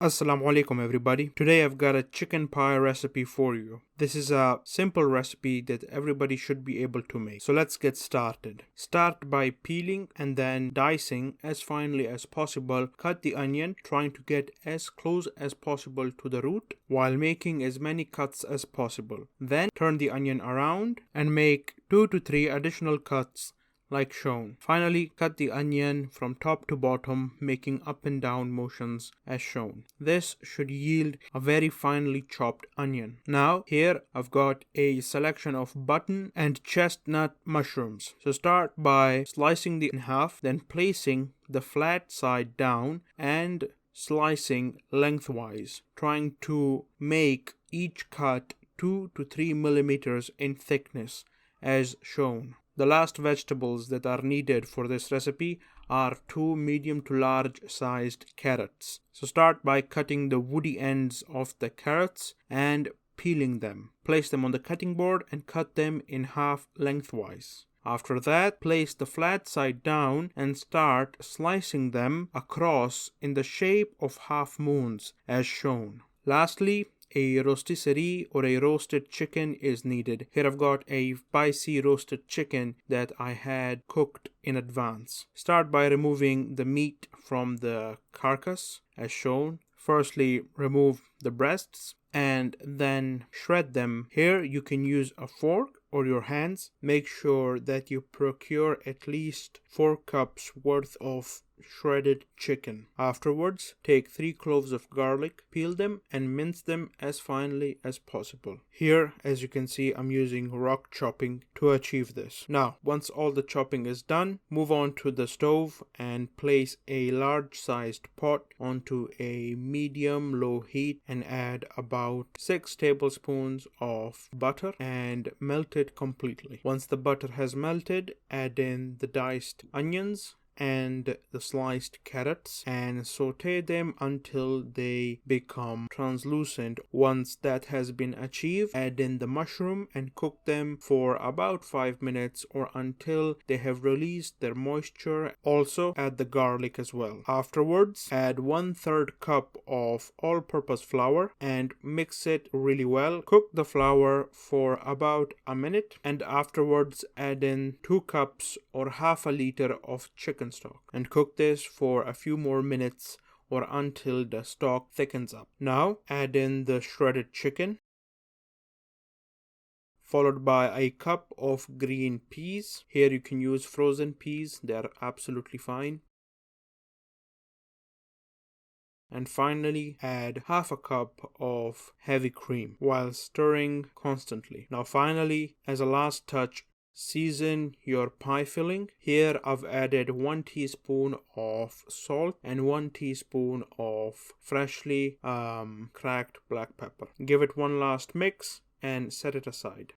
Assalamu alaikum everybody. Today I've got a chicken pie recipe for you. This is a simple recipe that everybody should be able to make. So let's get started. Start by peeling and then dicing as finely as possible. Cut the onion, trying to get as close as possible to the root while making as many cuts as possible. Then turn the onion around and make 2 to 3 additional cuts like shown. Finally, cut the onion from top to bottom, making up and down motions as shown. This should yield a very finely chopped onion. Now, here I've got a selection of button and chestnut mushrooms. So start by slicing them in half, then placing the flat side down and slicing lengthwise, trying to make each cut 2 to 3 millimeters in thickness as shown. The last vegetables that are needed for this recipe are 2 medium to large sized carrots. So start by cutting the woody ends of the carrots and peeling them. Place them on the cutting board and cut them in half lengthwise. After that, place the flat side down and start slicing them across in the shape of half moons as shown. Lastly, a rotisserie or a roasted chicken is needed. Here I've got a spicy roasted chicken that I had cooked in advance. Start by removing the meat from the carcass as shown. Firstly, remove the breasts and then shred them. Here you can use a fork or your hands. Make sure that you procure at least 4 cups worth of shredded chicken. Afterwards, take 3 cloves of garlic, peel them and mince them as finely as possible. Here, as you can see, I'm using rock chopping to achieve this. Now, once all the chopping is done, move on to the stove and place a large sized pot onto a medium-low heat and add about 6 tablespoons of butter and melt it completely. Once the butter has melted, add in the diced onions and the sliced carrots and saute them until they become translucent. Once that has been achieved, add in the mushroom and cook them for about 5 minutes or until they have released their moisture. Also add the garlic as well. Afterwards, add 1/3 cup of all-purpose flour and mix it really well. Cook the flour for about a minute and afterwards add in 2 cups or half a liter of chicken stock and cook this for a few more minutes or until the stock thickens up. Now add in the shredded chicken, followed by a cup of green peas. Here you can use frozen peas, they are absolutely fine. And finally add half a cup of heavy cream while stirring constantly. Now finally, as a last touch, season your pie filling. Here I've added 1 teaspoon of salt and 1 teaspoon of freshly cracked black pepper. Give it one last mix and set it aside.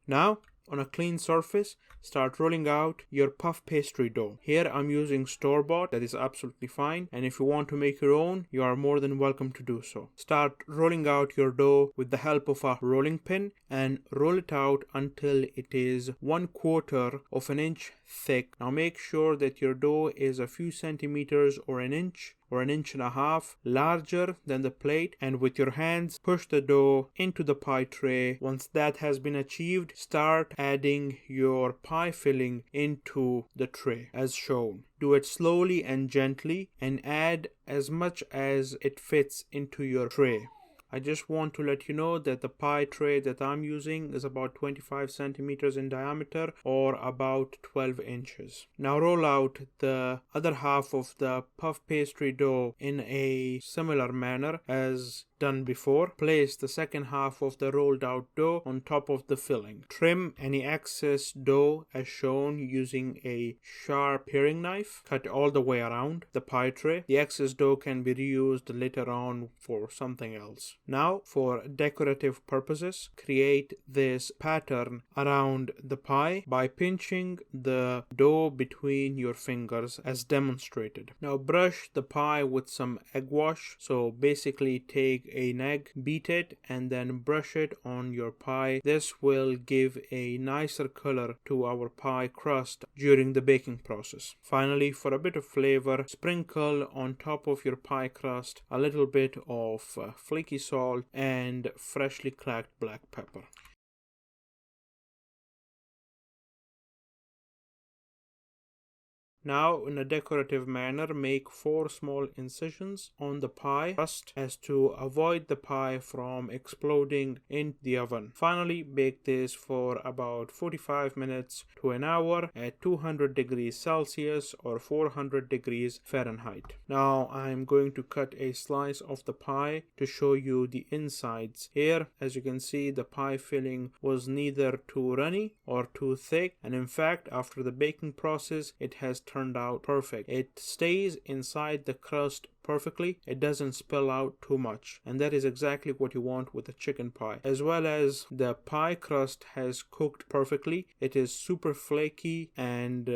Now, on a clean surface, start rolling out your puff pastry dough. Here I'm using store-bought, that is absolutely fine, and if you want to make your own, you are more than welcome to do so. Start rolling out your dough with the help of a rolling pin and roll it out until it is 1/4 of an inch thick. Now make sure that your dough is a few centimeters or an inch and a half larger than the plate, and with your hands push the dough into the pie tray. Once that has been achieved, start adding your pie filling into the tray as shown. Do it slowly and gently and add as much as it fits into your tray. I just want to let you know that the pie tray that I'm using is about 25 centimeters in diameter or about 12 inches. Now roll out the other half of the puff pastry dough in a similar manner as done before. Place the second half of the rolled out dough on top of the filling. Trim any excess dough as shown using a sharp paring knife. Cut all the way around the pie tray. The excess dough can be reused later on for something else. Now, for decorative purposes, create this pattern around the pie by pinching the dough between your fingers as demonstrated. Now brush the pie with some egg wash. So basically take an egg, beat it, and then brush it on your pie. This will give a nicer color to our pie crust during the baking process. Finally, for a bit of flavor, sprinkle on top of your pie crust a little bit of flaky salt and freshly cracked black pepper. Now, in a decorative manner, make 4 small incisions on the pie crust as to avoid the pie from exploding in the oven. Finally, bake this for about 45 minutes to an hour at 200 degrees Celsius or 400 degrees Fahrenheit. Now, I'm going to cut a slice of the pie to show you the insides. Here, as you can see, the pie filling was neither too runny or too thick, and in fact, after the baking process, it has turned out perfect. It stays inside the crust perfectly. It doesn't spill out too much, and that is exactly what you want with a chicken pie. As well as the pie crust has cooked perfectly. It is super flaky and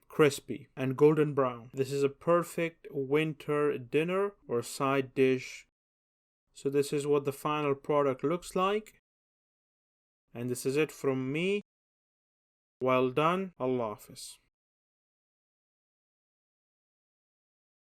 crispy and golden brown. This is a perfect winter dinner or side dish. So this is what the final product looks like, and this is it from me. Well done. Allah Hafiz.